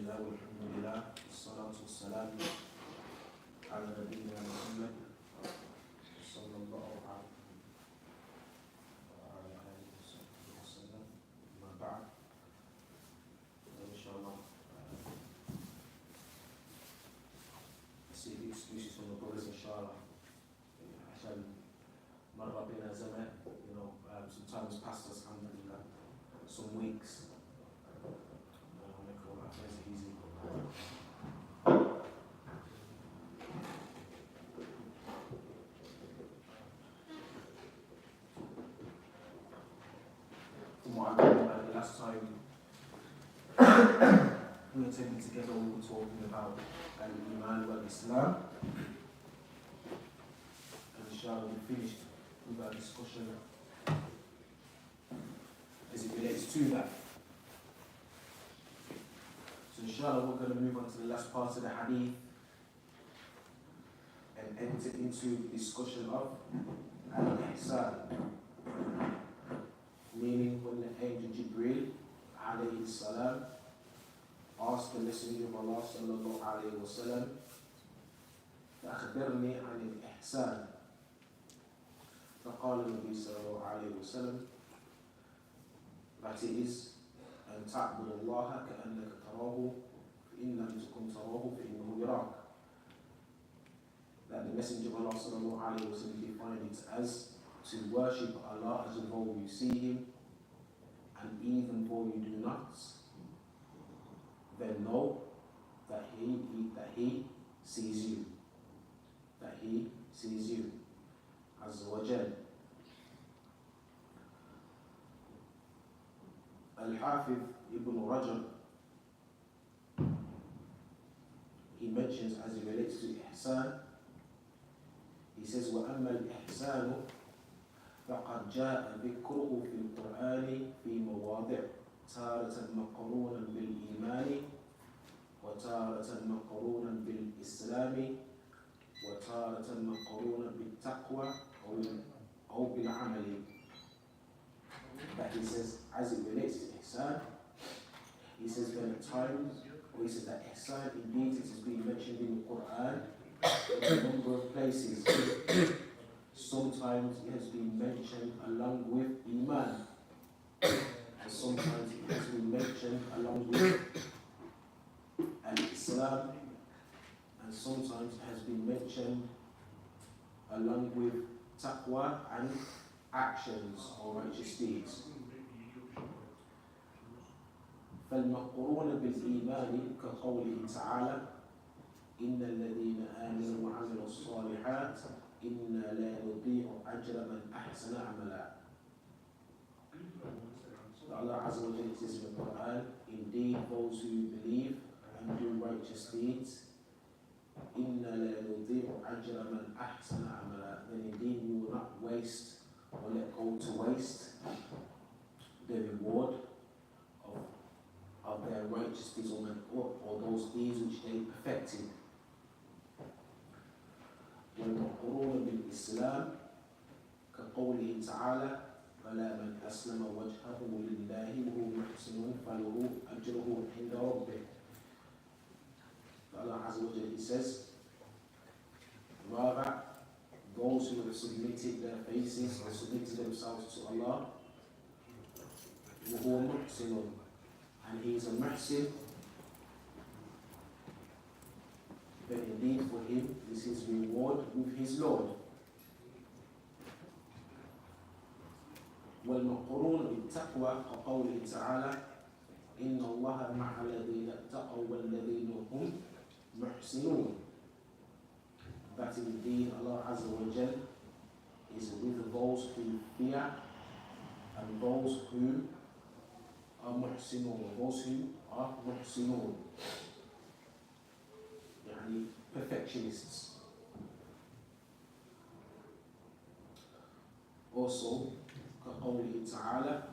لله والحمد لله والصلاة والسلام على نبينا محمد صلى الله عليه وعلى آله وصحبه وسلم. أما بعد إن شاء الله see the excuses from the brothers inshallah. عشان مرة بينا زمان, some time has passed us, alhamdulillah, some weeks. Make all that things easy. From what I remember, the last time we attended together, we were talking about al-Iman wal-Islam. And inshallah, we finished with our discussion as it relates to that. So inshallah, we're going to move on to the last part of the hadith and enter into the discussion of al-Ihsan, meaning when the angel Jibreel alayhi salam asked the Messenger of Allah sallallahu alayhi wa sallam, فأخبرني عن الإحسان. فقال النبي صلى الله عليه وسلم, that it is أن تعبد الله كأنك تراه فإن لم تكن تراه فإنه يراك. That the Messenger of Allah sallallahu alayhi wa sallam defined it as to worship Allah as though you see Him, and even though you do not, then know that He sees you. That He sees you. Azza wa Jal. Al-Hafidh Ibn Rajab, he mentions as it relates to Ihsan, he says, وَأَمَّا الْإِحْسَانُ فَقَدْ جَاءَ ذِكْرُهُ فِي الْقُرْآنِ فِي مَوَاضِعٍ تارة مقرونا بالإيمان وتارة مقرونا بالإسلام وتارة مقرونا بالتقوى أو بالعمل. That he says, as it relates to Ihsan, he says that at times, or he says that Ihsan indeed it is being mentioned in the Quran in a number of places. Sometimes it has been mentioned along with Iman, and sometimes it has been mentioned along with Al-Islam, and sometimes it has been mentioned along with Taqwa and actions or righteous deeds. فالمقرون بالإيمان كقوله تعالى إن الذين آمنوا وعملوا الصالحات إنا لا نضيع أجر من أحسن عملا. Allah Azza wa Jalla says in the Quran, indeed those who believe and do righteous deeds, إنا لا نضيع أجر من أحسن عملا, then indeed we will not waste or let go to waste the reward of their righteous deeds or those deeds which they perfected. والمقرون بالإسلام كقوله تعالى فلا من أسلم وجهه لله وهو محسن فله أجره عند ربه. Allah Azza wa Jalla, He says, rather those who have submitted their faces and submitted themselves to Allah, وهو محسن, and He is a muhsin, then indeed for him is his reward with his Lord. والمقرون بالتقوى كقوله تعالى إن الله مع الذين اتقوا والذين هم محسنون. That indeed Allah Azza wa Jal is with those who fear and those who are muhsinun, those who are muhsinun, يعني perfectionists. Also, كقوله تعالى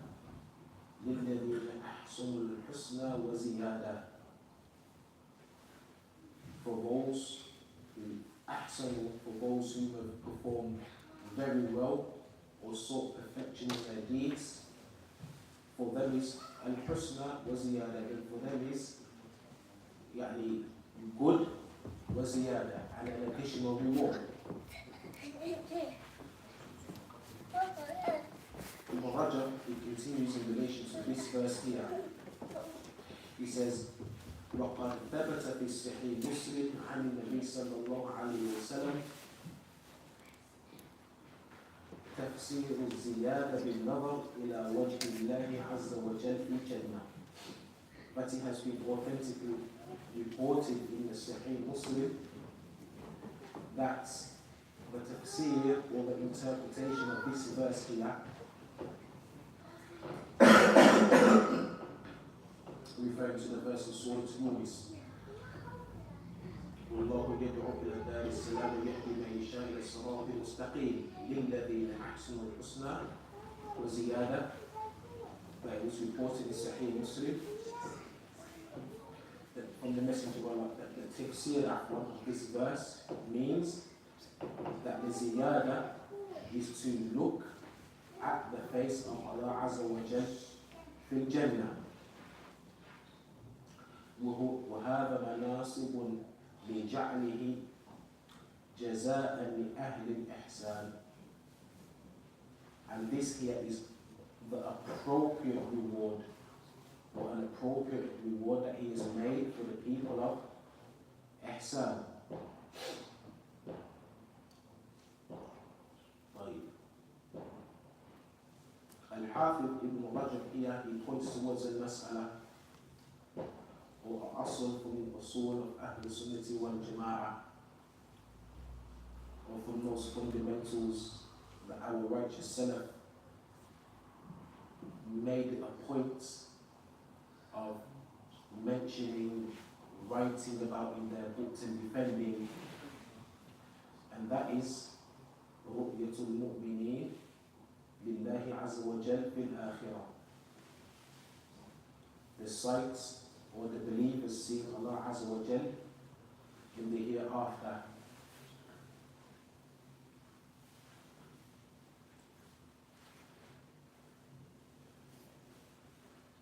للذين أحسنوا الحسنى وزيادة, for those who أحسنوا, for those who have performed very well or sought perfection in their deeds, for them is al-husna wa ziyada, and for them is يعني good وزيادة, and an additional reward. Ibn Rajab, he continues in relation to this verse here. He says, وقد ثبت في الصحيح مسلم عن النبي صلى الله عليه وسلم تفسير الزيادة بالنظر إلى وجه الله عز وجل في الجنة. But it has been authentically reported in the Sahih Muslim that the tafsir or the interpretation of this verse here referring to the verse of Surah Yunus, والله يدعو إلى دار السلام يهدي من يشاء إلى الصراط المستقيم للذين أحسنوا الحسنى وزيادة. That was reported in Sahih Muslim that from the Messenger of Allah that the tafsir of this verse means that the ziyada is to look at the face of Allah Azza wa Jal fil Jannah. وهذا مناسب لجعله جزاء لأهل الإحسان. And this here is the appropriate reward, or an appropriate reward that he has made for the people of Ihsan. Al-Hafidh Ibn Rajab here, he points towards al-Mas'ala, or asl from the usul of Ahl Sunnati wal Jama'ah, or from those fundamentals that our righteous Salaf made a point of mentioning, writing about in their books and defending, and that is Ru'yatul Mu'mineen Lillahi Azza wa Jal fil Akhirah. The sight or the believers see Allah Azza wa Jal in the hereafter.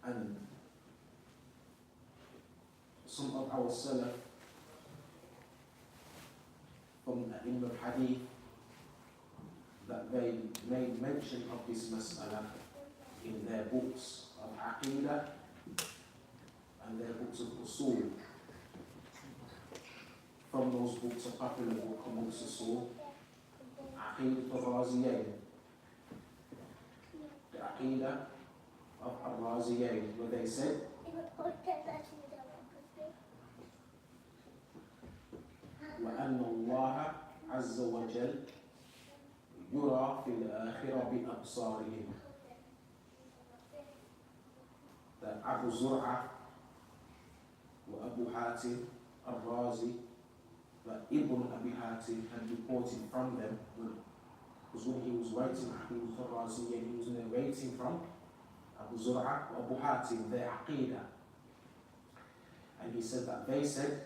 And some of our Salaf from in the Hadith that they made mention of this mas'ala in their books of Aqidah and their books of Usul. From those books, a popular book amongst Usul, Aqidah al-Raziyayn, the Aqidah of al-Raziyayn, where they said وأن الله عز وجل يرى في الآخرة بأبصارهم. That Abu Zur'a wa Abu Hatim al-Razi, that Ibn Abi Hatim had reported from them, because when he was writing Aqidah al-Razi, he was narrating from Abu Zur'a wa Abu Hatim, their Aqidah. And he said that they said,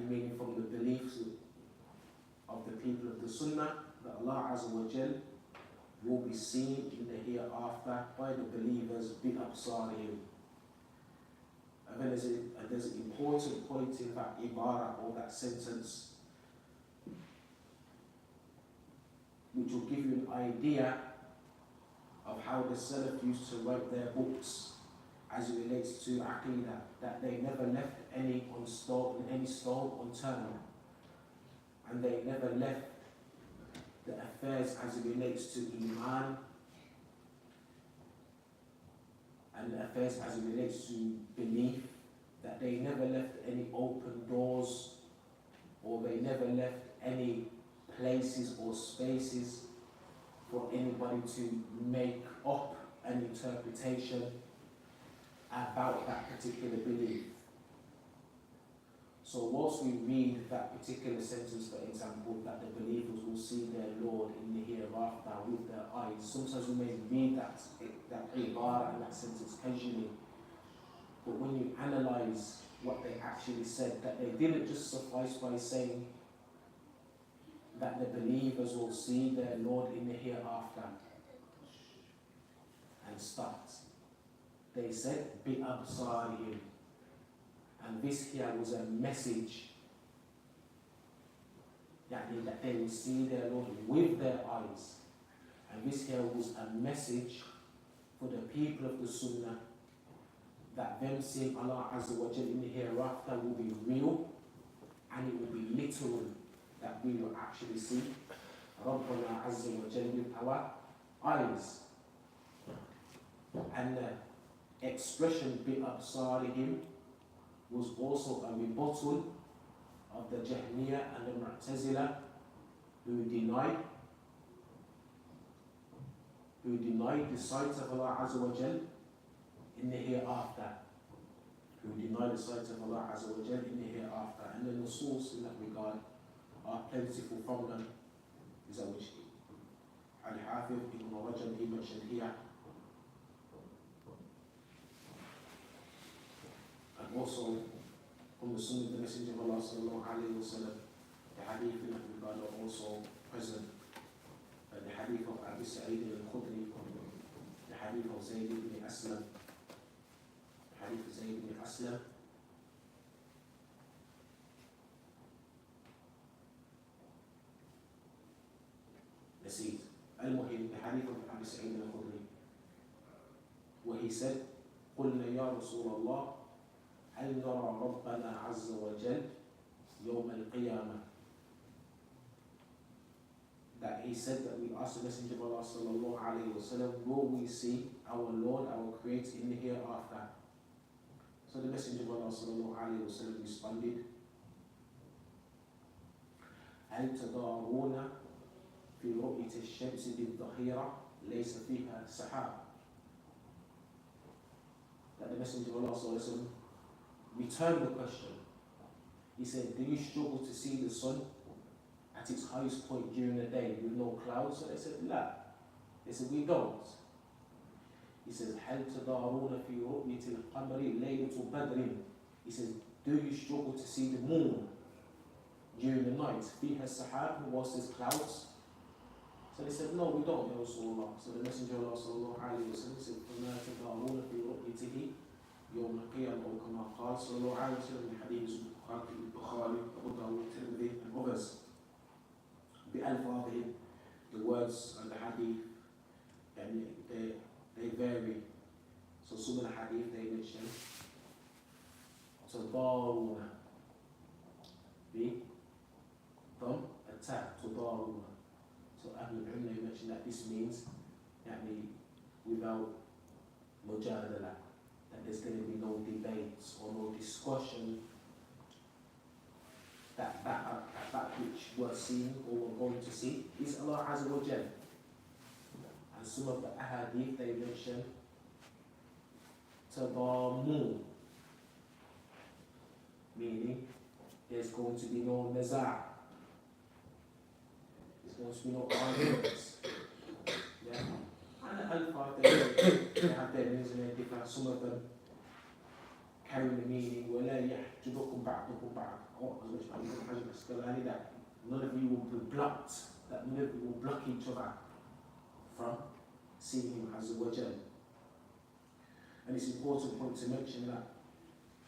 meaning from the beliefs of the people of the Sunnah, that Allah Azza wa Jal will be seen in the hereafter by the believers bi absarihim. And then there's an important point in that ibara or that sentence which will give you an idea of how the Salaf used to write their books as it relates to Aqidah, that they never left any stone unturned, and they never left the affairs as it relates to Iman and the affairs as it relates to belief, that they never left any open doors, or they never left any places or spaces for anybody to make up an interpretation about that particular belief. So whilst we read that particular sentence, for example, that the believers will see their Lord in the hereafter with their eyes, sometimes we may read that ibara and that sentence casually, but when you analyze what they actually said, that they didn't just suffice by saying that the believers will see their Lord in the hereafter and start. They said bi absarihim, And this here was a message that they would see their Lord with their eyes. And this here was a message for the people of the Sunnah that them seeing Allah Azza wa Jal in the hereafter will be real and it will be literal, that we will actually see Rabbana Azza wa Jal with our eyes. And the expression bi'absarihim was also a rebuttal of the Jahmiyyah and the Mu'tazila who denied the sight of Allah Azza wa Jal in the hereafter. Who deny the sight of Allah Azza wa Jal in the hereafter. And then the source in that regard are plentiful from them. Is that which Al-Hafiz Ibn Rajab he mentioned here. And also from the Sunnah of the Messenger of Allah sallallahu alayhi wa sallam, the hadith in that regard are also present. The hadith of Abu Sa'id al-Khudri, the hadith of Zayd ibn Aslam, the hadith of Zayd ibn Aslam, نسيت المهم the hadith of Abu Sa'id al-Khudri, where he said قلنا يا رسول الله هل نرى ربنا عز وجل يوم القيامة. That he said that we asked the Messenger of Allah sallallahu alayhi wa sallam, will we see our Lord, our Creator in the hereafter? So the Messenger of Allah sallallahu alayhi wa sallam responded, هل تضارون في رؤية الشمس بالظهيرة ليس فيها سحاب. That the Messenger of Allah sallallahu alayhi wa sallam returned the question. He said, do you struggle to see the sun at its highest point during the day with no clouds? So they said, la. They said, we don't. He says, هل تضارون في رؤية القمر ليلة بدر. He says, do you struggle to see the moon during the night? فيها السحاب, whilst there's clouds? So they said, no, we don't, Ya Rasulullah. So the Messenger of Allah sallallahu alayhi wa sallam said, فما تضارون في رؤيته يوم القيامة أو كما قال صلى الله عليه وسلم in hadith Bukhari, Abu Dawud, Tirmidhi and others. بألفاظهم, the words and the hadith, and they vary. So some of the hadith they mention تضارون ضم attack تضارون. So Ahlul Ilm they mention that this means without mujadala, that there's going to be no debates or no discussion, that which we're seeing or we're going to see is Allah Azza wa Jal. And some of the ahadith they mention tadamu, meaning there's going to be no naza', there's going to be no arguments. Yeah. And al-Fat, they have their meanings and they're different. Some of them carry the meaning وَلَا يَحْجُبُكُمْ بَعْضُكُمْ بَعْضًا, that none of you will be blocked, that none of you will block each other from seeing Him Azza wa Jal. And it's important point to mention that,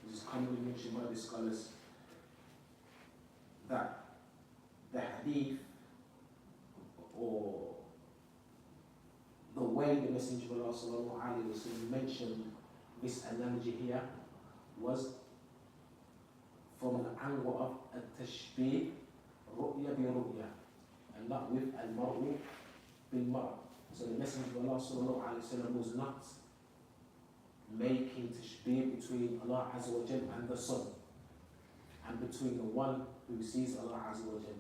which is commonly mentioned by the scholars, that the hadith or the way the Messenger of Allah sallallahu alayhi wa sallam mentioned this analogy here was from an angle of at-tashbih, ru'ya bi ru'ya, and not with al-mar'u bil-mar'. So the Messenger of Allah sallallahu alayhi wa sallam was not making tashbih between Allah Azza wa Jal and the sun, and between the one who sees Allah Azza wa Jal,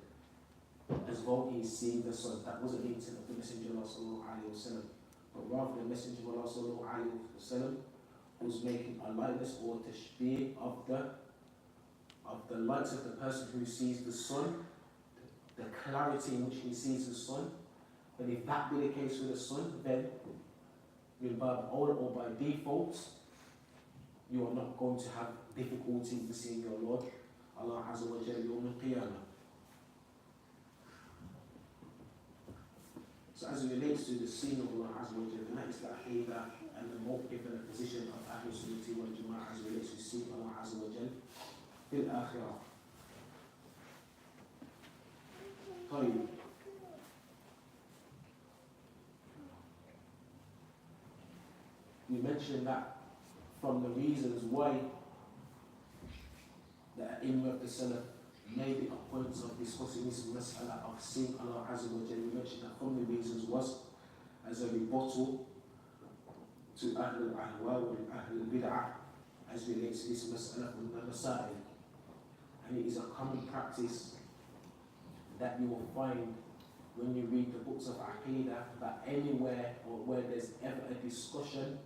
as though he is seeing the sun. That wasn't the intent of the Messenger of Allah sallallahu alayhi wa sallam. But rather the Messenger of Allah sallallahu alayhi wa sallam was making a likeness or tashbih of the light of the person who sees the sun, the clarity in which he sees the sun. But if that be the case with the sun, then by or by default, you are not going to have difficulty in seeing your Lord, Allah Azza wa Jalla, Yawm al-Qiyamah. So So as it relates to the seen of Allah Azza wa Jal, and that is the aqidah and the mawqif and the position of Ahlul Sunnati wal Jama'ah as it relates to seeing Allah Azza wa Jal fil akhirah. طيب. We mentioned that from the reasons why the Imam of the Salaf made it a point of discussing this mas'ala of seeing Allah Azza wa Jal. We mentioned that from the reasons was as a rebuttal to Ahlul Ahwa and Ahlul Bid'ah as relates to this mas'ala from the Masail. And it is a common practice that you will find when you read the books of Aqidah, that anywhere or where there's ever a discussion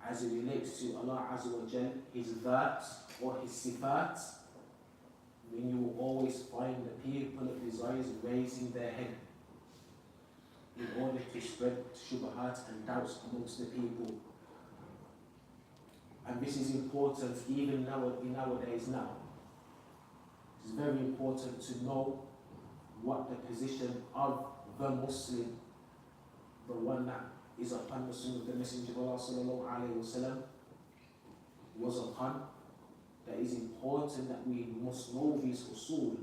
as it relates to Allah Azza wa Jal, His Dhat or His Sifat, then you will always find the people of desires raising their head in order to spread shubhat and doubts amongst the people. And this is important even nowadays now. It's very important to know what the position of the Muslim, the one that is upon the Sunnah of the Messenger of Allah sallallahu alayhi wa sallam, was upon. That is important that we must know these usul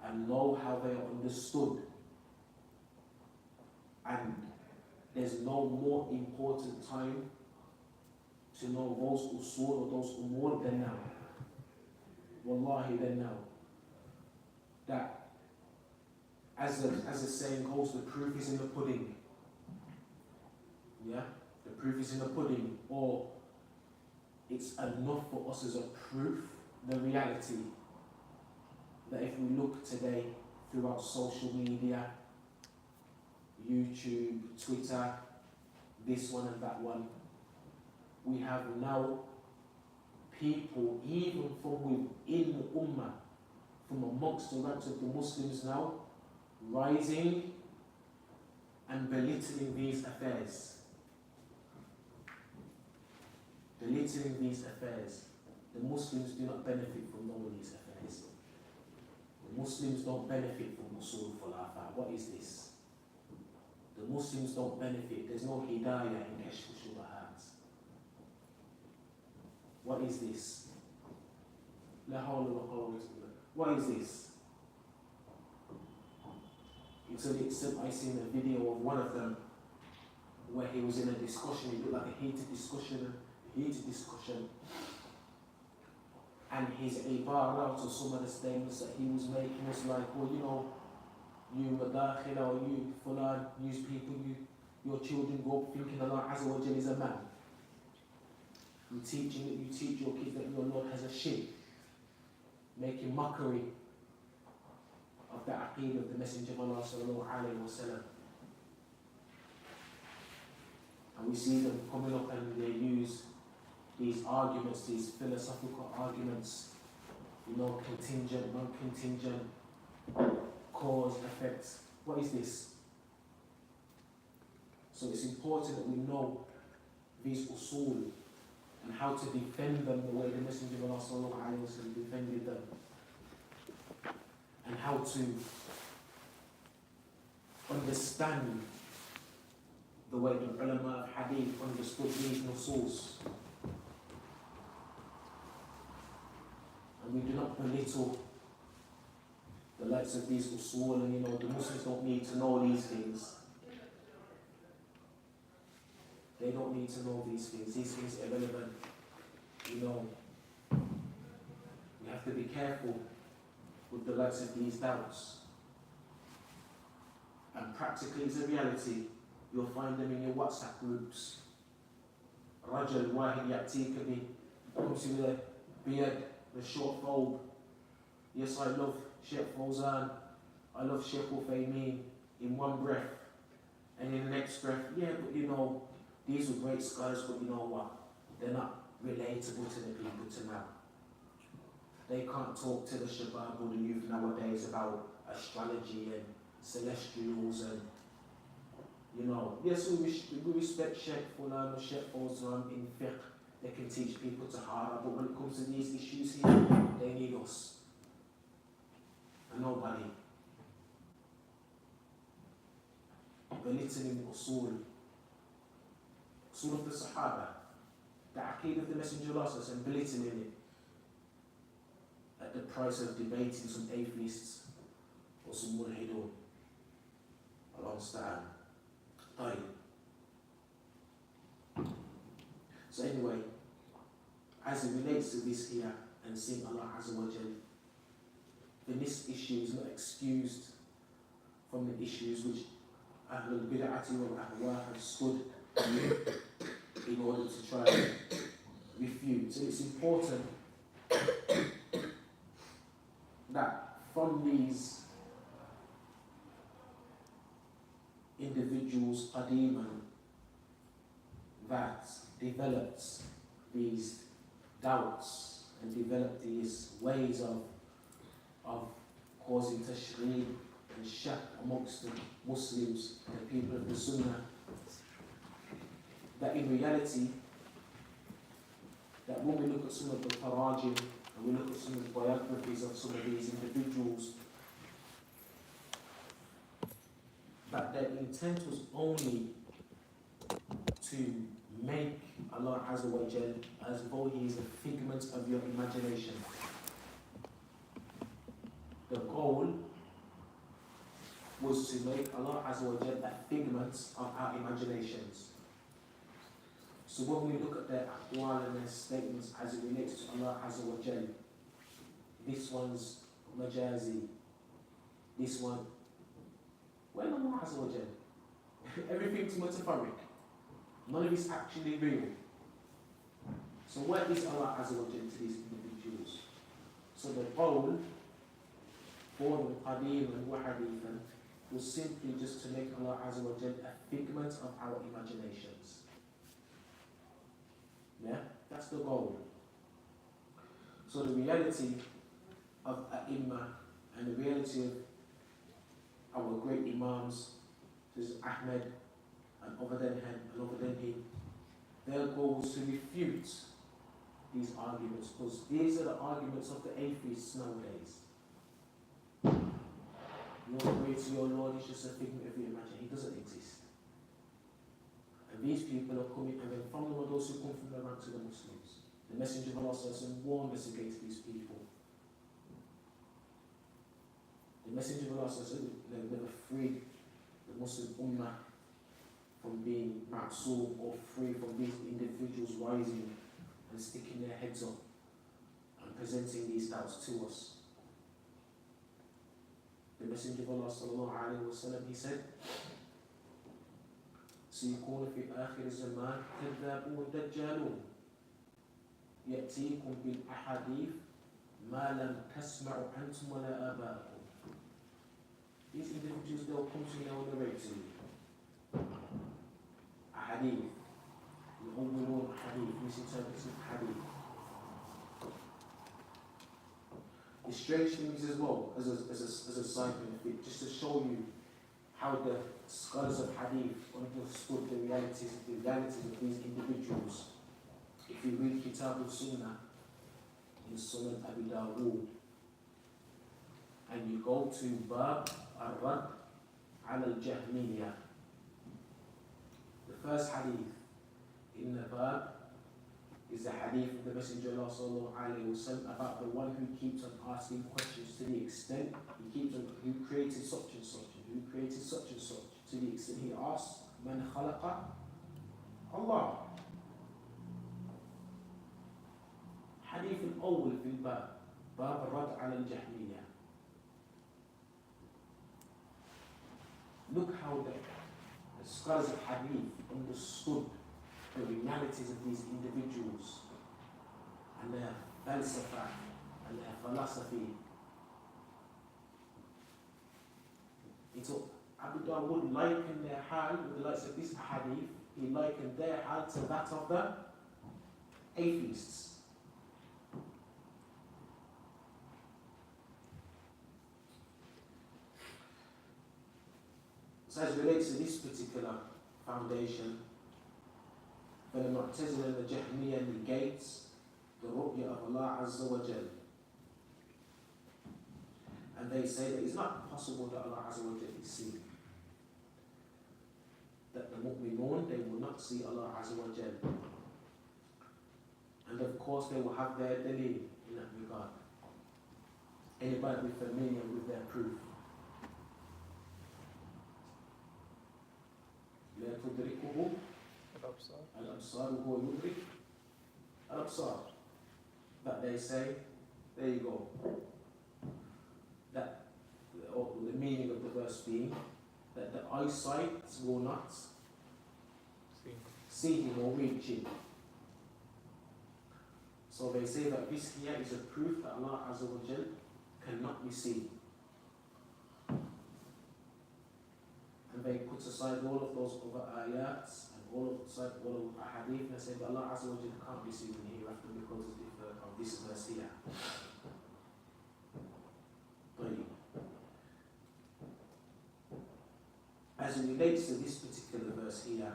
and know how they are understood. And there's no more important time to know those usul or those umur than now. Wallahi, than now. That, as the saying goes, the proof is in the pudding. Yeah? The proof is in the pudding. Or it's enough for us as a proof, the reality, that if we look today throughout social media, YouTube, Twitter, this one and that one, we have now people, even from within the Ummah, from amongst the ranks of the Muslims now, rising and belittling these affairs. Belittling these affairs. The Muslims do not benefit from knowing these affairs. The Muslims don't benefit from usul khulafa. What is this? The Muslims don't benefit. There's no hidayah in kashf shubahat. What is this? La hawla wa quwwata illa billah. What is this? To the extent I seen a video of one of them where he was in a discussion. It looked like a heated discussion. And his ibara to some of the statements that he was making was like, well, you know, you madakhila or you fulan, news people, your children grow up thinking Allah Azza wa Jal is a man. You teach your kids that your Lord has a sheep, making mockery of the aqeedah of the Messenger of Allah sallallahu alayhi wa sallam. And we see them coming up and they use these arguments, these philosophical arguments, you know, contingent, non-contingent, cause, effect. What is this? So it's important that we know these usul and how to defend them the way the Messenger of Allah sallallahu alayhi wa sallam defended them. And how to understand the way the ulama of hadith understood these nusus. And we do not belittle the likes of these usul, and you know, the Muslims don't need to know these things. They don't need to know these things. These things are irrelevant. You know, we have to be careful with the likes of these doubts. And practically, it's a reality. You'll find them in your WhatsApp groups. Rajal wahid ya'tika bi, comes with a beard, the short fold. Yes, I love Sheikh Fawzan, I love Sheikh Uthaymeen, in one breath. And in the next breath, yeah, but you know, these were great scholars, but you know what? They're not relatable to the people to now. They can't talk to the shabab or the youth nowadays about astrology and celestials and, you know, yes, we respect Sheikh Fulan or Sheikh Fawzan in fiqh. They can teach people tahara, but when it comes to these issues here, they need us. And nobody. belittling usul of the Sahaba, the Aqeedah of the Messenger of Allah, and belittling it at the price of debating some atheists or some mulhidun. Allah understand. So anyway, as it relates to this here and seeing Allah Azza wa Jal, then this issue is not excused from the issues which Ahlul Bid'ati wal Ahwa have stood in order to try and refute. So it's important that from these individuals, qadiman, that developed these doubts and developed these ways of causing tashgheel and shak amongst the Muslims, the people of the Sunnah, that in reality, that when we look at some of the tarajim and we look at some of the biographies of some of these individuals, that their intent was only to make Allah Azza wa Jal as though He is a figment of your imagination. The goal was to make Allah Azza wa Jal a figment of our imaginations. So when we look at their aqwal and their statements as it relates to Allah Azza wa Jal, this one's majazi, this one, well, Allah Azza wa Jal, everything's metaphoric. None of it's actually real. So what is Allah Azza wa Jal to these individuals? So the goal for them, qadiman wa hadithan, was simply just to make Allah Azza wa Jal a figment of our imaginations. Yeah, that's the goal. So the reality of A'imma and the reality of our great Imams, such as Ahmed and over than him, their goal was to refute these arguments, because these are the arguments of the atheists nowadays. Your way to your Lord is just a figment of your imagination. He doesn't exist. And these people are coming, and then from them are those who come from the ranks of the Muslims. The Messenger of Allah warned us against these people. The Messenger of Allah never freed the Muslim Ummah from being ma'soom or free from these individuals rising and sticking their heads up and presenting these doubts to us. The Messenger of Allah sallallahu alayhi wa sallam, he said, سيكون في آخر الزمان كذابون دجالون يأتيكم بالأحاديث ما لم تسمعوا أنتم ولا آباءكم. These individuals, they'll come to you, they will narrate to you hadith, يؤولون hadith, misinterpreting hadith. The strange thing is as well, as a side benefit, just to show you how the scholars of hadith understood the realities of these individuals. If you read Kitab al-Sunnah in Sunan Abi Dawood, and you go to Bab al-Rad al-Jahmiyyah, the first hadith in the Bab is the hadith of the Messenger of Allah sallallahu alayhi wa sallam about the one who keeps on asking questions to the extent he keeps on, who created such and such, and who created such and such, to the extent he asks, Man khalaqa? Allah. Hadith al-awwal fil Bab, Bab al-Rad al-Jahmiyyah. Look how the scholars of hadith understood the realities of these individuals and their falsafa and their philosophy. So Abu Dawood likened their hal with the likes of this hadith, he likened their hal to that of the atheists. So as it relates to this particular foundation, when the Mu'tazila and the Jahmiyyah negates the ru'ya of Allah Azza wa Jal, and they say that it's not possible that Allah Azza wa Jal is seen. that the mu'minun, they will not see Allah Azza wa Jal. And of course they will have their dalil in that regard. Anybody familiar with their proof? لا تدركه الأبصار وهو يدرك الأبصار. That they say, there you go. That, or the meaning of the verse being that the eyesight will not see him or reach him. So they say that this here is a proof that Allah Azza wa Jal cannot be seen. And they put aside all of those other ayats and all of hadith and say that Allah Azza wa Jal can't be seen in the hereafter because of this verse here. As it relates to this particular verse here,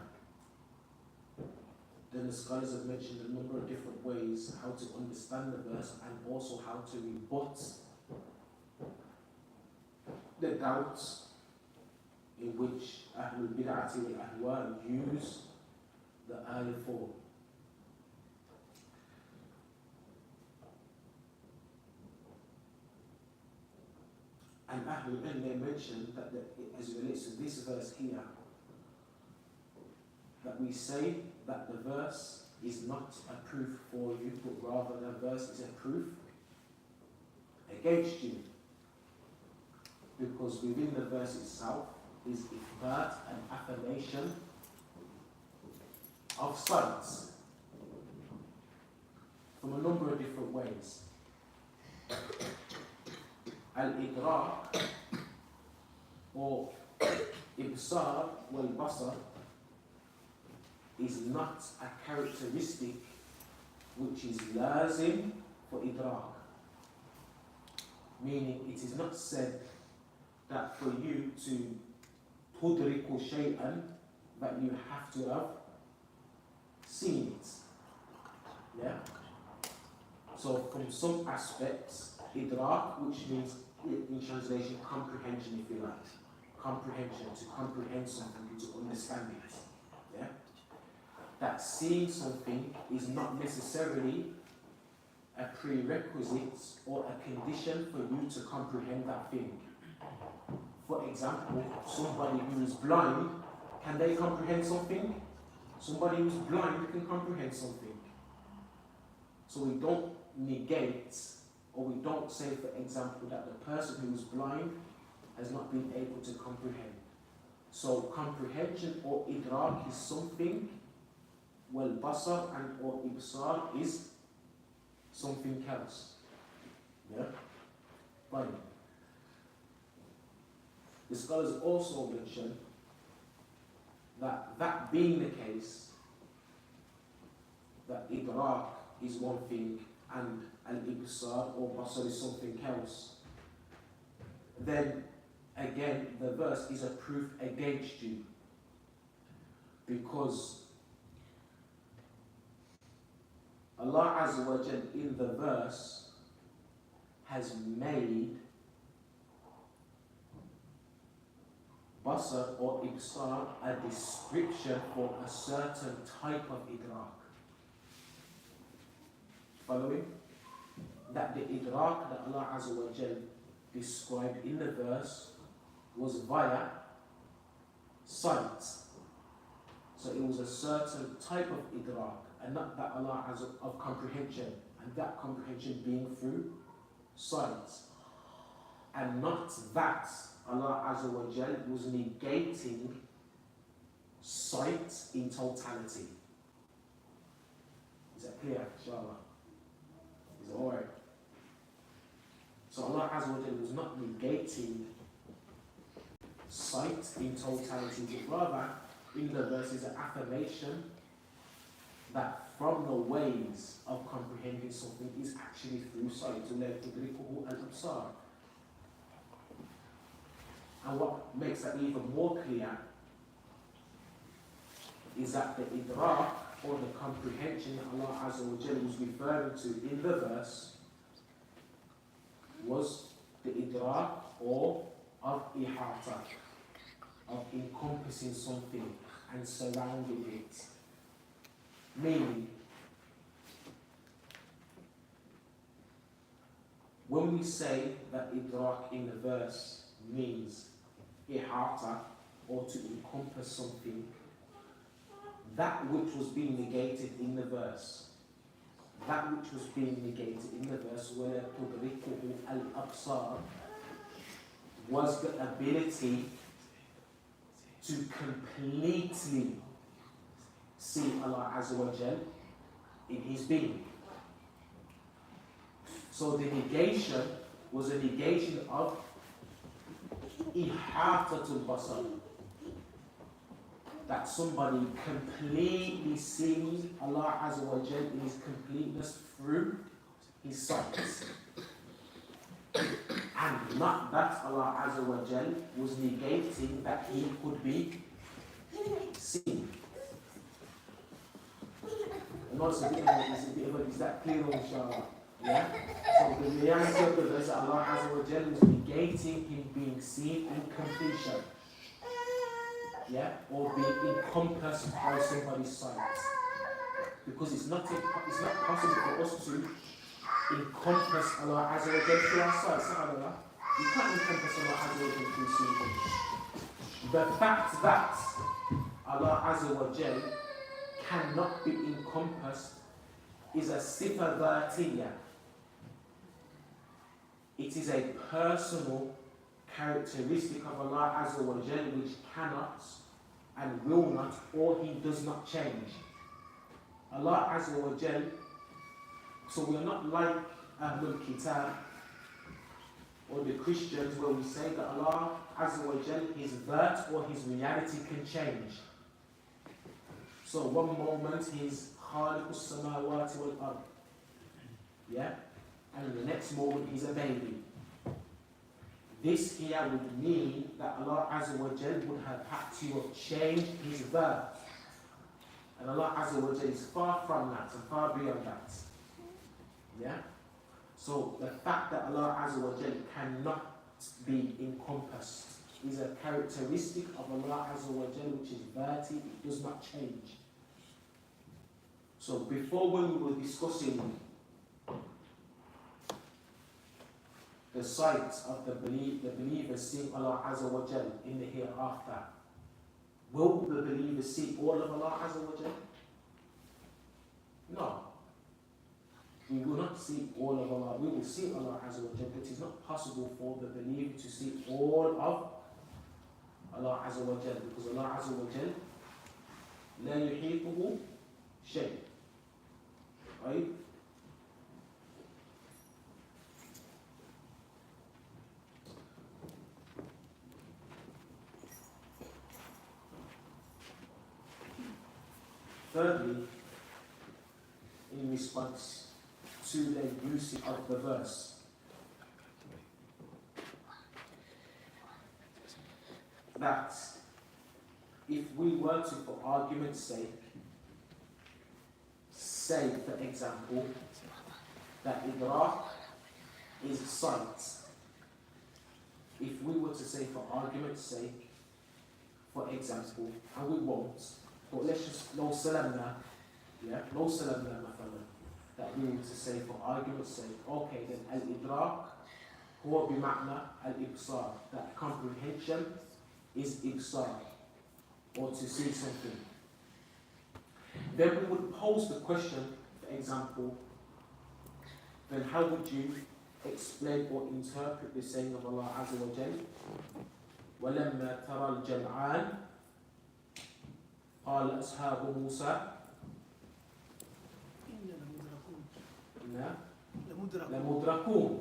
then the scholars have mentioned a number of different ways how to understand the verse and also how to rebut the doubts in which Ahlul Bid'ati wal Ahwa use the ayah for. And Ahlul Ilm, they mentioned that as it relates to this verse here, that we say that the verse is not a proof for you, but rather the verse is a proof against you. Because within the verse itself is ithbat and affirmation of sight from a number of different ways. Al-Idrak or Ibsar wal Basar is not a characteristic which is lazim for idrak. Meaning it is not said that for you to tudriku shay'an that you have to have seen it. Yeah? So from some aspects, idrak, which means in translation comprehension, if you like. Comprehension, to comprehend something, to understand it. Yeah? That seeing something is not necessarily a prerequisite or a condition for you to comprehend that thing. For example, somebody who is blind, can they comprehend something? Somebody who is blind can comprehend something. So we don't negate, or we don't say, for example, that the person who is blind has not been able to comprehend. So comprehension or idrak is something, well, basar and or ibsar is something else. Yeah? Fine. The scholars also mention that being the case, that idrak is one thing and al-ibsar or basar is something else, then again the verse is a proof against you, because Allah Azza wa Jal in the verse has made basar or ibsar a description for a certain type of idrak. Following? That the idrak that Allah Azza wa Jal described in the verse was via sight. So it was a certain type of idrak, and not that Allah has of comprehension, and that comprehension being through sight. And not that Allah Azza wa Jal was negating sight in totality. Is that clear, inshallah? Is it alright? So Allah Azza wa Jal was not negating sight in totality, but rather in the verse is an affirmation that from the ways of comprehending something is actually through sight. And what makes that even more clear is that the idrak or the comprehension that Allah Azza wa Jalla was referring to in the verse was the idrak or of ihata, of encompassing something, and surrounding it. Meaning, when we say that idrak in the verse means ihata, or to encompass something, that which was being negated in the verse, وَلَا تُدْرِكُهُ الْأَبْصَارِ, was the ability to completely see Allah Azza wa Jal in His being. So the negation was a negation of ihatatul basar, that somebody completely sees Allah Azza wa Jal in His completeness through His sight. And not that Allah Azza wa Jal was negating that He could be seen. And also, is that clear, inshallah? Yeah? So the reality of the verse, Allah Azza wa Jal was negating Him being seen in completion. Yeah? Or being encompassed by somebody's sight. Because it's not possible for us to encompass Allah Azza wa Jal through our sight. SubhanAllah. You can't encompass Allah Azza wa Jal through seeing. The fact that Allah Azza wa Jal cannot be encompassed is a sifa dhatiyya. It is a personal characteristic of Allah Azza wa Jal which cannot and will not, or He does not change. Allah Azza wa Jal, so we are not like Ahlul Kitab or the Christians where we say that Allah Azza wa Jal, His dhat or His reality can change. So one moment He's Khaliqus samawati wal ard, yeah, and the next moment He's a baby. This here would mean that Allah Azza wa Jal would have had to have changed His dhat. And Allah Azza wa Jal is far from that and far beyond that. Yeah? So the fact that Allah Azza wa Jal cannot be encompassed is a characteristic of Allah Azza wa Jal which is dhati, it does not change. So before when we were discussing the sight of the believers seeing Allah Azza wa Jal in the hereafter, will the believers see all of Allah Azza wa Jal? No. We will not see all of Allah. We will see Allah Azza wa Jal, but it is not possible for the believer to see all of Allah Azza wa Jal, because Allah Azza wa Jal لا يحيطه شيء. Right? Thirdly, in response to the use of the verse, that if we were to, for argument's sake, say, for example, that idrak is sight. If we were to say, for argument's sake, for example, and we won't, but let's just, no salamna, yeah, no salamna, mathalan, that we were to say, for argument's sake, okay, then al-idrak, huwa bima'na al-ibsar, that comprehension is ibsar, or to see something. Then we would pose the question, for example, then how would you explain or interpret the saying of Allah Azza wa Jal? وَلَمَّا تَرَى الْجَمْعَانِ قَالَ أَصْحَابُ مُوسَى لَمُدْرَكُونَ.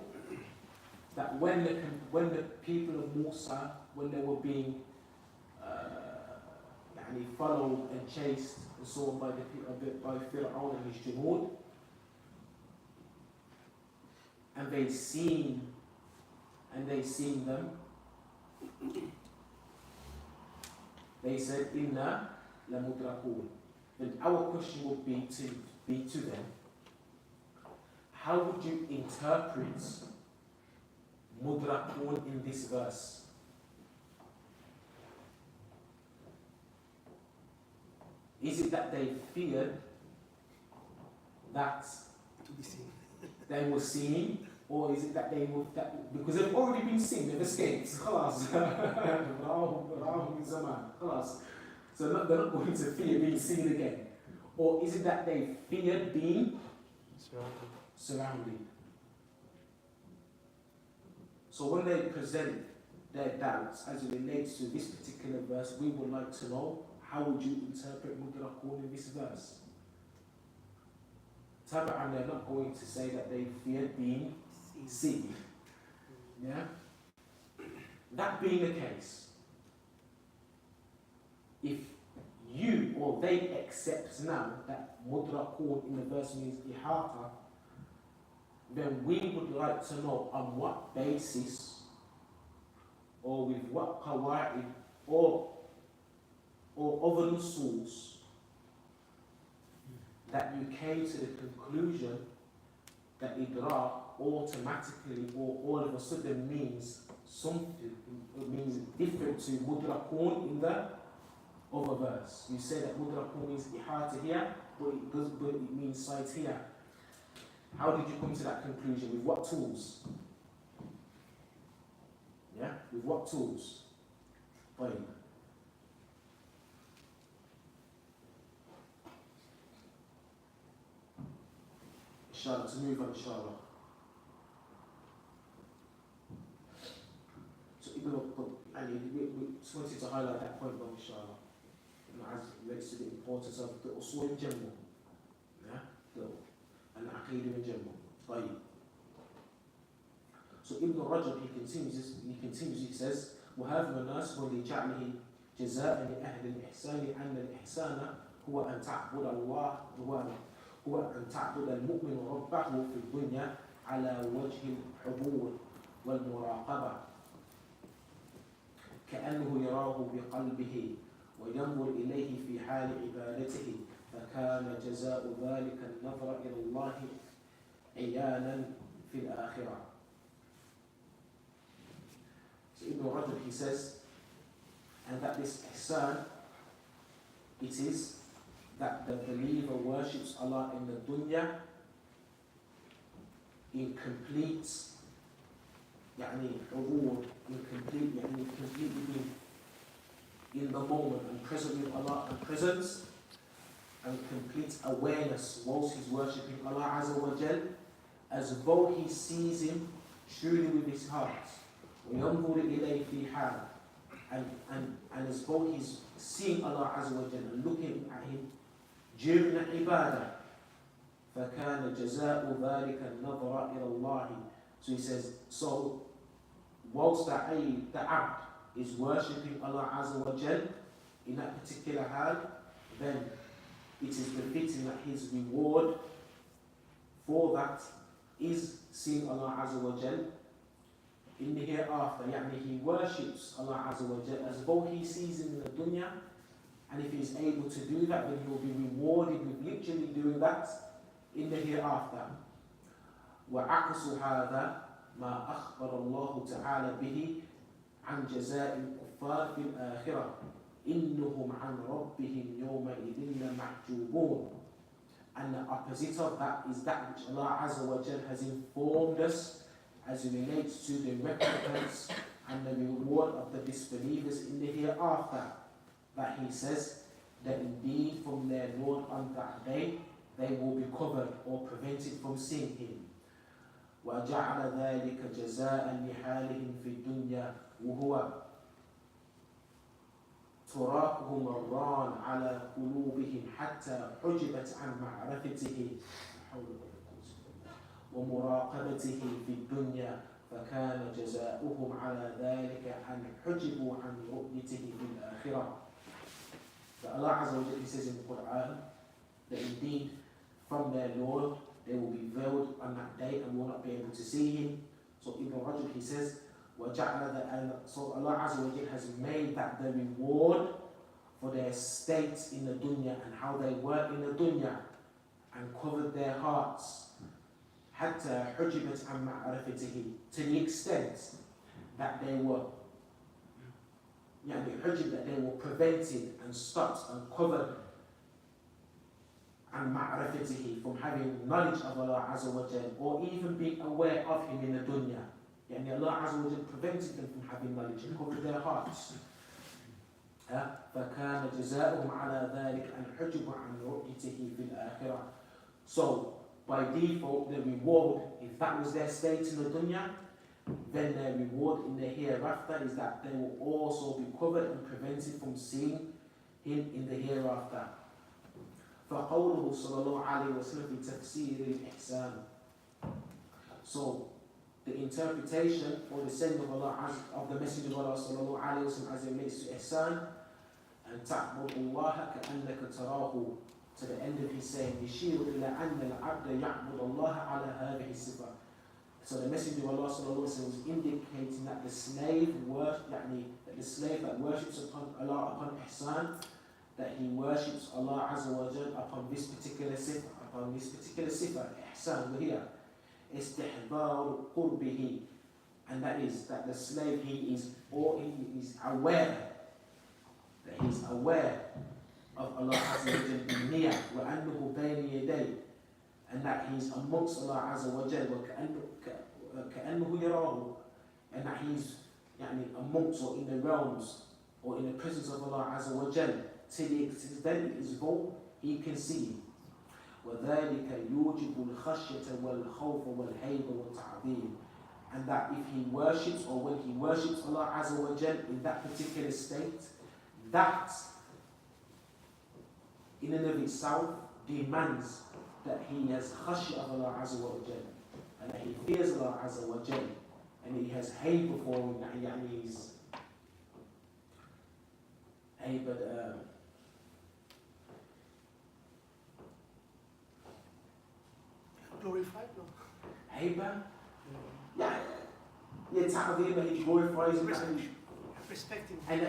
That when the people of Musa, when they were being followed and chased and so on by Fir'aun and his Junud, and they seen them, they said, Inna lamudrakun. Then our question would be to them, how would you interpret mudrakun in this verse? Is it that they feared that To be seen. they were seen, or is it that they were that because they've already been seen, they've escaped? خلاص. راهم من زمان. خلاص. So they're not going to fear being seen again. Or is it that they feared being surrounded? So when they present their doubts as it relates to this particular verse, we would like to know, how would you interpret mudrakun in this verse? Taba'an, they're not going to say that they feared being seen. Yeah? That being the case, if you or they accept now that mudrakun in the verse means ihata, then we would like to know on what basis or with what qawaid or other nusus that you came to the conclusion that idrak automatically or all of a sudden means something, it means different to mudrakun in the other verse. You say that mudrakun means ihata here, but it means sight here. How did you come to that conclusion? With what tools? Yeah? With what tools? Fine. Inshallah, to move on, inshallah. So, we just wanted to highlight that point, though, inshallah. As it relates to the importance of the usul in general. Yeah? And Aqidah in general. Right. So Ibn Rajab, he continues, he says, وهذا الناس ولجعله جزاء لأهل الإحسان أن الإحسان هو أن تعبد الله هو أن تعبد المؤمن ربه في الدنيا على وجه الحضور والمراقبة كأنه يراه بقلبه وينظر إليه في حال عبادته فكان جزاء ذلك النظر إلى الله عيانا في الآخرة. So Ibn Rajab, he says, and that this ihsan, it is that the believer worships Allah in the dunya in complete, completely in the moment and present with Allah and presence and complete awareness whilst he's worshipping Allah Azza wa Jal, as though he sees him truly with his heart. وَيَنْظُرِ إِلَيْهِ فِي حَالٍ, and as though he's seeing Allah Azza wa Jal and looking at him during the ibadah. فَكَانَ جَزَاءُ ذَلِكَ النَّظْرَ إِلَى اللَّهِ. So he says, so whilst the abd is worshipping Allah Azza wa Jal in that particular hal, then it is befitting that his reward for that is seeing Allah Azza wa Jal in the hereafter. He worships Allah Azza wa Jal as though he sees him in the dunya, and if he is able to do that, then he will be rewarded with literally doing that in the hereafter. وعكس هذا ما أخبر الله تعالى به عن جزاء الكفار في الآخرة إنهم عن ربهم يومئذ لمحجوبون. And the opposite of that is that which Allah Azza wa Jal has informed us as it relates to the recompense and the reward of the disbelievers in the hereafter. That he says that indeed from their Lord on that day they will be covered or prevented from seeing him. وَجَعَلَ ذَلِكَ جَزَاءً لِحَالِهِمْ فِي الدُّنْيَا وَهُوَ تراكهم الران على قلوبهم حتى حجبت عن معرفته ومراقبته في الدنيا فكان جزاؤهم على ذلك أن حجبوا عن رؤيته في الآخرة. That Allah Azza wa Jalla says in the Quran that indeed from their Lord they will be veiled on that day and will not be able to see him. So Ibn Rajab, he says, so Allah Azza wa Jalla has made that the reward for their state in the dunya and how they were in the dunya and covered their hearts حتى حجبت عن معرفته, to the extent that they were that they were prevented and stopped and covered عن معرفته, from having knowledge of Allah Azza wa Jal, or even being aware of Him in the dunya. Yani Allah Azza wa Jal prevented them from having knowledge and covered their hearts. فكان جزاؤهم على ذلك أن حجبوا عن رؤيته في الآخرة. So by default, the reward, if that was their state in the dunya, then their reward in the hereafter is that they will also be covered and prevented from seeing Him in the hereafter. فقوله صلى الله عليه وسلم في تفسير الإحسان. So the interpretation or the saying of Allah of the Messenger of Allah صلى الله عليه وسلم as it relates to ihsan, أن تعبد الله كأنك تراه, to the end of his saying, يشير إلى أن العبد يعبد الله على هذه الصفة. So the Messenger of Allah صلى الله عليه وسلم was indicating that the slave that worships upon Allah upon ihsan, that he worships Allah Azza wa Jal upon this particular sifa, ihsan, وهي استحضار قربه, and that is that the slave he is aware, that he is aware of Allah Azza wa Jal in niyyah, وأنه بين يديه, and that he is amongst Allah Azza wa Jal, وكأنه يراه, and that he is amongst or in the realms or in the presence of Allah Azza wa Jal, to the extent it is bold, he can see. وذلك يوجب الخشية والخوف والهيبة والتعظيم, and that if he worships or when he worships Allah Azza wa Jal in that particular state, that in and of itself demands that he has khashya of Allah Azza wa Jal, and that he fears Allah Azza wa Jal, and he has hayba for him, that he's hayba, glorified, no? hayba? Yeah, ta'zim, he glorifies him. Respecting. And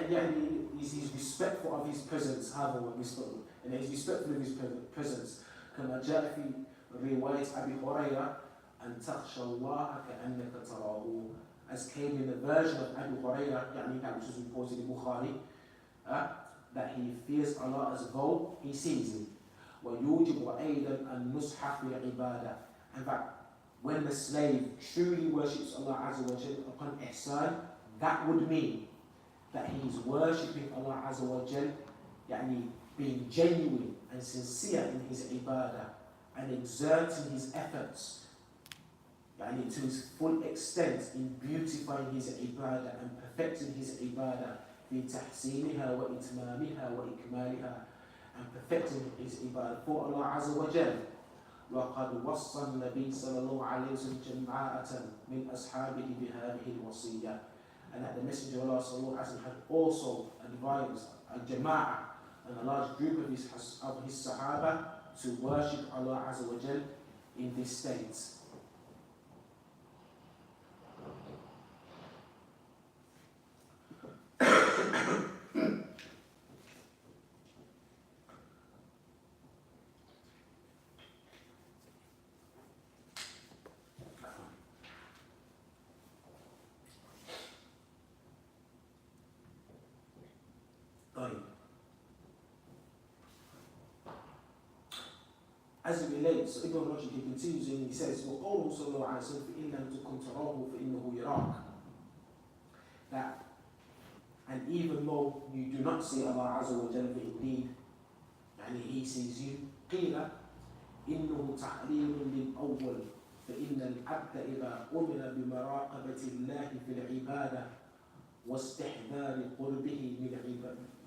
he's respectful of his presence, and he's respectful of his presence. كما جاء في رواية أبي هريرة أن تخشى الله كأنك تراه, as came in the version of Abu Hurairah, which is reported in Bukhari, that he fears Allah as though he sees him. ويوجب أيضا النصح في العبادة, and that when the slave truly worships Allah Azza wa Jal upon ihsan, that would mean that he is worshipping Allah Azza wa Jal, being genuine and sincere in his ibadah, and exerting his efforts to his full extent in beautifying his ibadah and perfecting his ibadah, في تحسينها وإتمامها وإكمالها, and perfecting his ibadah for Allah Azza wa Jal. وقد وصى النبي صلى الله عليه وسلم جماعة من أصحابه بهذه الوصية, and that the Messenger of Allah صلى الله عليه وسلم had also advised a jama'ah, and a large group of his Sahaba, to worship Allah Azza wa Jal in this state. As it relates, Ibn Rajab, he continues and he says, وَقَوْلُهُ صَلَّى اللَّهُ عَلَيْهِ وَسَلَّمَ فَإِنْ لَمْ تَكُنْ تَرَاهُ فَإِنَّهُ يَرَاكَ, that, and even though you do not see Allah Azza wa Jalla, indeed, he sees you. قِيلَ إِنَّهُ تَعْلِيلٌ لِلْأَوَّلِ فَإِنَّ الْعَبْدَ إِذَا أُمِرَ بِمَرَاقَبَةِ اللَّهِ فِي الْعِبَادَةِ وَاسْتِحْضَارِ قُرْبِهِ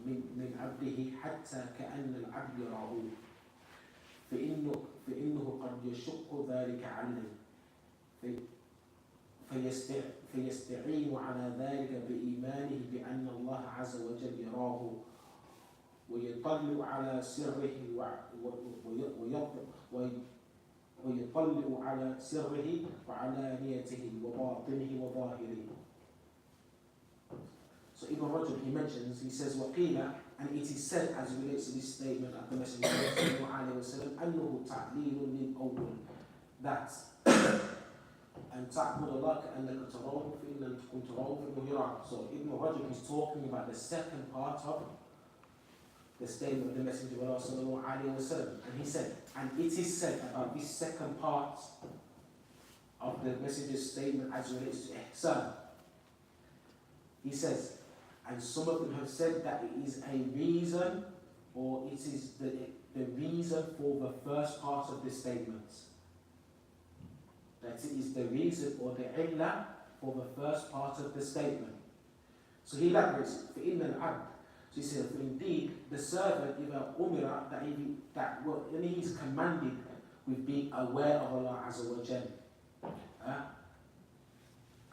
من عبده حتى كأن العبد يراه, فإنه قد يشق ذلك عليه فيستعين على ذلك بإيمانه بأن الله عز وجل يراه ويطلع على سره ويطلع على سره وعلانيته وباطنه وظاهره. So Ibn Rajab, he mentions, he says, وَقِيلَ, and it is said as it relates to this statement of the Messenger of Allah أنه تعليل للأول, that أن تعبد الله كأنك تراه فإن لم تكن تراه فإنه يراك. So Ibn Rajab is talking about the second part of the statement of the Messenger of Allah sallallahu alayhi wa sallam. And he said, and it is said about this second part of the Messenger's statement as relates to ihsan. He says, and some of them have said that it is a reason, or it is the reason for the first part of the statement. That it is the reason or the illah for the first part of the statement. So he elaborates, فَإِنَّ الْعَبْدِ. So he says, for indeed, the servant, إِذَا أُمِرَ, when he is commanded with being aware of Allah Azza wa Jal,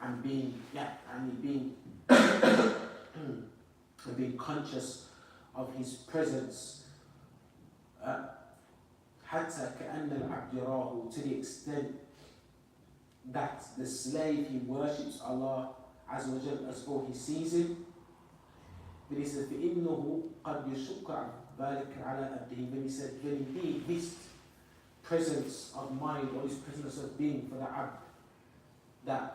and being and being conscious of his presence, حتى كأن العبد يراه, to the extent that the slave, he worships Allah Azza wa Jal as though he sees him. Then he said, فإنه قد يشق ذلك على عبده. Then he said, then indeed this presence of mind, or this presence of being for the abd, that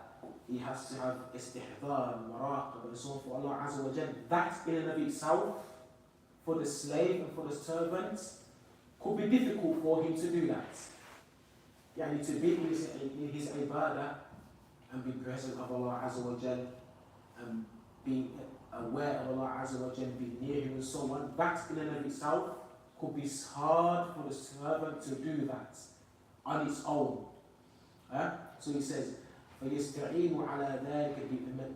he has to have istihdar, maraqab, and so on for Allah Azza wa Jal, that in and of itself, for the slave and for the servant, could be difficult for him to do that. Yani to be in his ibadah and be present of Allah Azza wa Jal and being aware of Allah Azza wa Jal, be near him and so on, that in and of itself could be hard for the servant to do that on its own. So he says, فَيَسْتَعِينُ عَلَى ذَلِكَ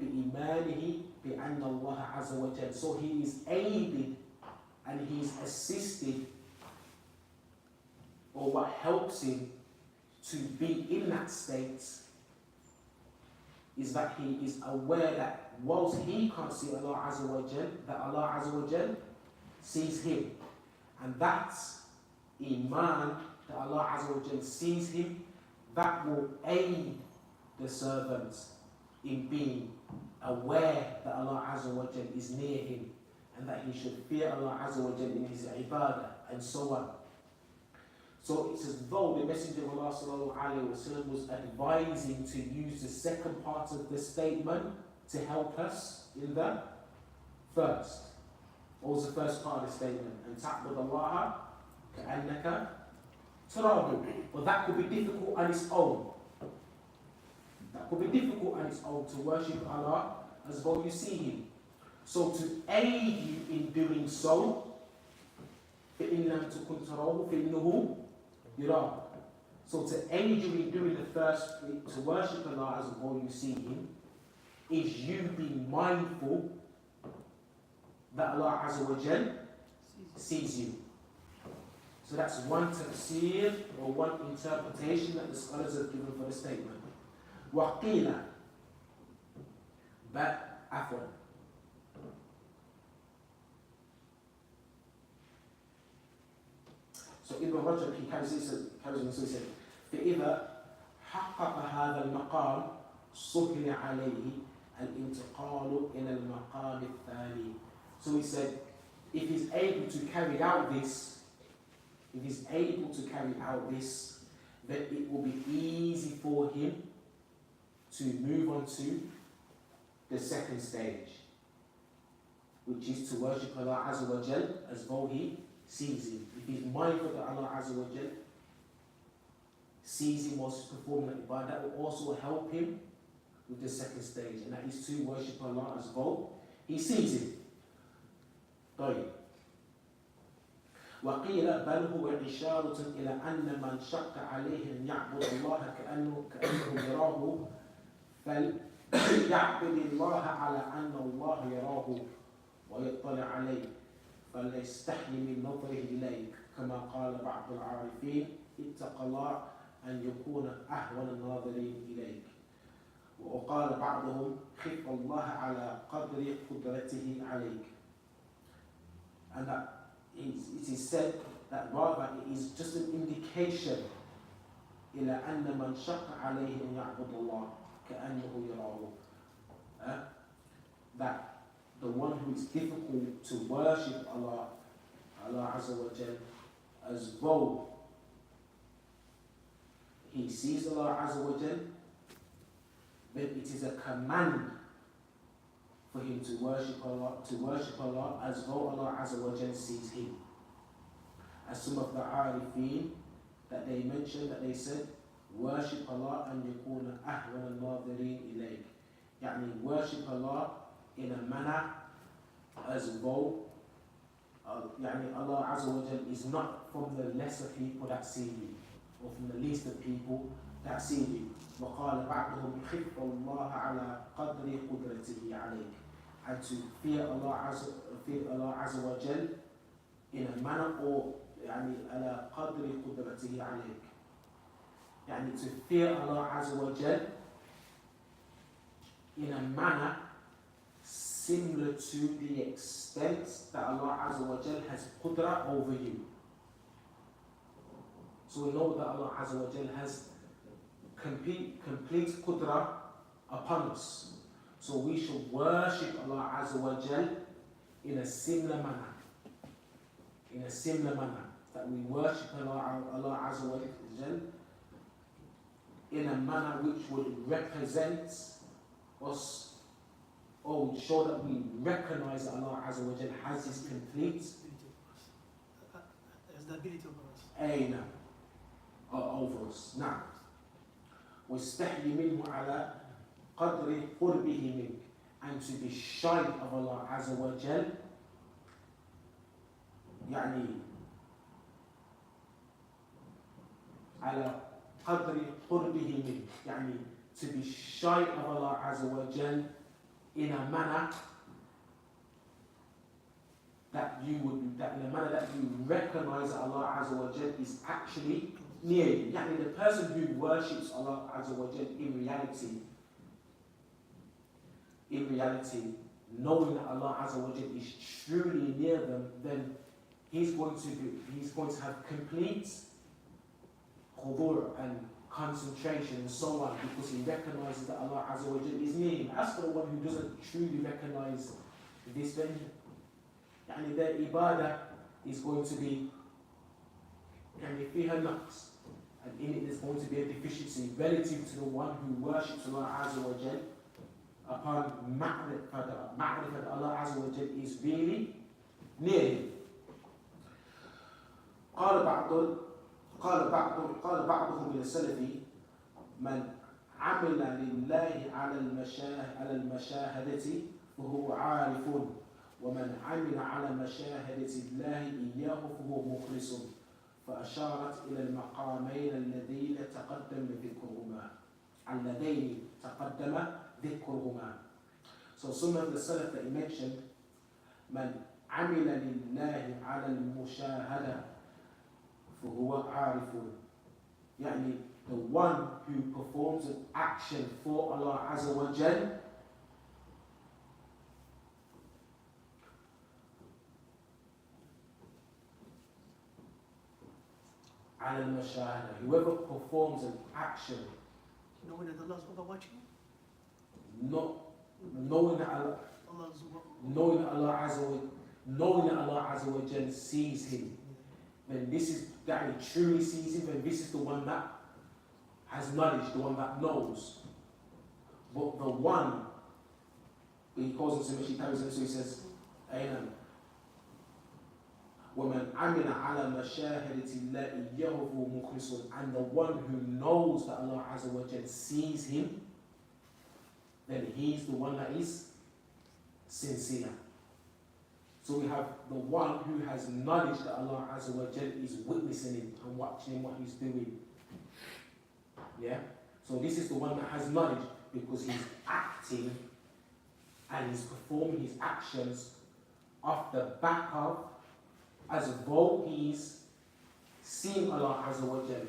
بِإِيمَانِهِ بِأَنَّ اللَّهَ عَزَّ وَجَلَ. So he is aided and he is assisted, or what helps him to be in that state is that he is aware that whilst he can't see Allah Azza wa Jal, that Allah Azza wa Jal sees him. And that iman, that Allah Azza wa Jal sees him, that will aid the servant in being aware that Allah Azza wa Jal is near him and that he should fear Allah Azza wa Jal in his ibadah and so on. So it's as though the Messenger of Allah sallallahu alayhi wa sallam was advising to use the second part of the statement to help us in the first. What was the first part of the statement? And ta'bud Allah ka'annaka tarahu. But that could be difficult on its own. That could be difficult on its own, to worship Allah as though you see him. So to aid you in doing so, فَإِن لَمْ تَكُنْ تَرَوْهُ فَإِنَّهُ يَرَاهُ. So to aid you in doing the first, to worship Allah as though you see him, is you being mindful that Allah Azza wa Jal sees you. So that's one tafsir, or one interpretation that the scholars have given for the statement. وَقِيلَ, but afwan. So Ibn Rajab, he carries on, so he said, فَإِذَا حَقَّقَ هَذَا الْمَقَامِ صُهِلَ عَلَيْهِ الْإِنْتِقَالُ إِلَى الْمَقَامِ الثَّانِي. So he said, if he's able to carry out this, then it will be easy for him to move on to the second stage, which is to worship Allah Azza wa Jal as though he sees him. If he's mindful that Allah Azza wa Jal sees him whilst performing that ibadah, that will also help him with the second stage, and that is to worship Allah as though he sees him. طيب. وقيل بل هو إشارة إلى أن من شق عليه أن يعبد الله كأنه يراه فليعبد الله على أن الله يراه ويطلع عليه فليستحي من نظره إليك كما قال بعض العارفين اتق الله أن يكون أهون الناظرين إليك. وقال بعضهم خف الله على قدر قدرته عليك. And that it is said that rather it is just an indication إلى أن من شق عليه أن يعبد الله كأنه يراه, that the one who is difficult to worship Allah Azza wa Jal as though he sees Allah Azza wa Jal, then it is a command for him to worship Allah as though Allah Azza wa Jal sees him. As some of the Arifin that they mentioned, that they said, worship Allah and yakuna ahwan al-nadirin ilayk. Yani worship Allah in a manner as though يعني Allah Azza wa Jal is not from the lesser people that see you, or from the least of people that see you. وقال بعضهم خف الله على قدر قدرته عليك. And to fear Allah Azza wa Jal in a manner, or يعني على قدر قدرته عليك. يعني to fear Allah Azza wa Jal in a manner similar to the extent that Allah Azza wa Jal has qudra over you. So we know that Allah Azza wa Jal has complete qudra upon us. So we should worship Allah Azza wa Jal in a similar manner. In a similar manner. That we worship Allah Azza wa Jal in a manner which would represent us, or would show that we recognize that Allah Azza wa Jal has His complete aina over us. Now, وَاسْتَحْيِ مِنْهُ عَلَى قَدْرِ قُرْبِهِ مِنْكَ. And to be shy of Allah Azza wa Jal, يعني على قدر قربه منك. يعني to be shy of Allah Azza wa Jal in a manner that you recognize that Allah Azza wa Jal is actually near you. Yani the person who worships Allah Azza wa Jal in reality, knowing that Allah Azza wa Jal is truly near them, then he's going to have complete khudur and concentration and so on, because he recognizes that Allah Azza wa Jal is near him. As for the one who doesn't truly recognize this, then yani their ibadah is going to be fiha naqs, and in it there's going to be a deficiency relative to the one who worships Allah Azza wa Jal upon ma'rifat that Allah Azza wa Jal is really near him. قال بعضهم من السلف من عمل لله على المشاهدة فهو عارف، ومن عمل على مشاهدة الله إياه فهو مخلص، فأشارت إلى المقامين اللذين تقدم ذكرهما. So some of the Salaf that he mentioned, من عمل لله على المشاهدة فهو عارف. يعني the one who performs an action for Allah Azza wa Jal على المشاهدة, whoever performs an action knowing that Allah is watching, knowing that Allah Azza wa Jal sees him, then this is that he truly sees him, and this is the one that has knowledge, the one that knows. But the one, he calls him so he says, Amen. وَمَنْ عَمِلَ عَلَى مَشَاهِدَةِ اللَّهِ إِيَّهُ مُخْلِصٌ. And the one who knows that Allah Azza wa Jal sees him, then he's the one that is sincere. So we have the one who has knowledge that Allah Azza wa Jal is witnessing him and watching him what he's doing. Yeah? So this is the one that has knowledge, because he's acting and he's performing his actions off the back of, as though he's seeing Allah Azza wa Jal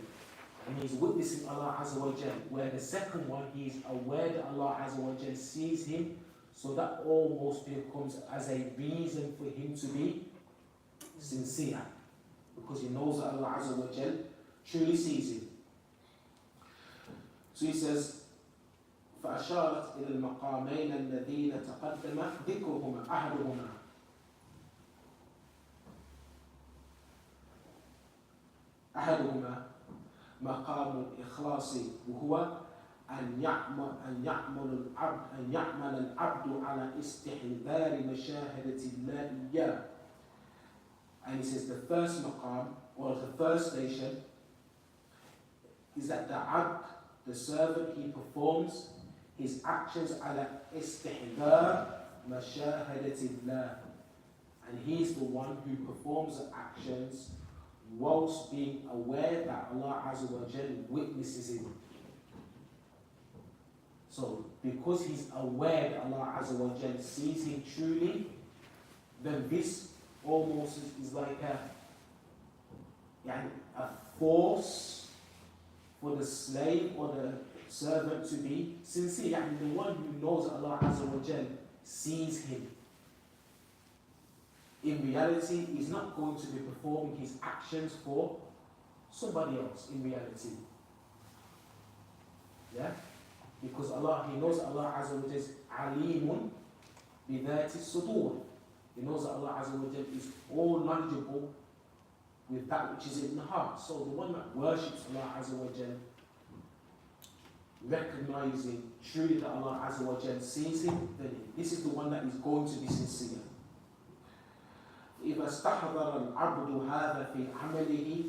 and he's witnessing Allah Azza wa Jal. Where the second one, he's aware that Allah Azza wa Jal sees him, so that almost becomes as a reason for him to be sincere, because he knows that Allah Azza wa Jal truly sees him. So he says, فأشارت إلى المقامين الذين تقدم ذكرهما أحدهما مقام الإخلاص، وهو أن يعمل العبد على استحضار مشاهدة الله إياه. And he says the first maqam, or the first station, is that the abd, the servant, he performs his actions ala istihdar mashahadatillah. And he is the one who performs the actions whilst being aware that Allah Azza wa Jal witnesses him. So, because he's aware that Allah Azza wa Jal sees him truly, then this almost is like a force for the slave or the servant to be sincere. The one who knows that Allah Azza wa Jal sees him. In reality, he's not going to be performing his actions for somebody else in reality. Yeah? Because he knows that Allah Azza wa Jal is alimun bi dhati sudur. He knows that Allah Azza wa Jal is all knowledgeable with that which is in the heart. So the one that worships Allah Azza wa Jal, recognizing truly that Allah Azza wa Jal sees him, then this is the one that is going to be sincere. إذا استحضر العبد هذا في عمله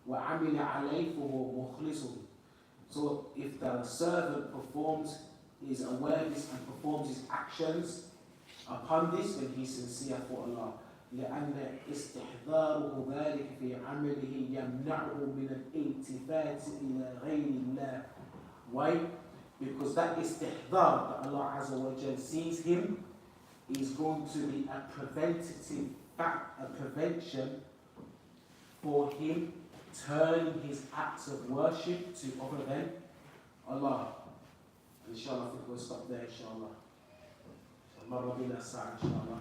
وعمل عليه فهو مخلص. So if the servant is aware of this and performs his actions upon this, then he's sincere for Allah. لأن استحضاره ذلك في عمله يمنعه من الالتفات إلى غير الله. Why? Because that istihdar that Allah Azza wa Jal sees him is going to be a prevention for him turning his acts of worship to other than Allah. Inshallah, I think we'll stop there, inshallah. مرة بنا الساعة إن شاء الله.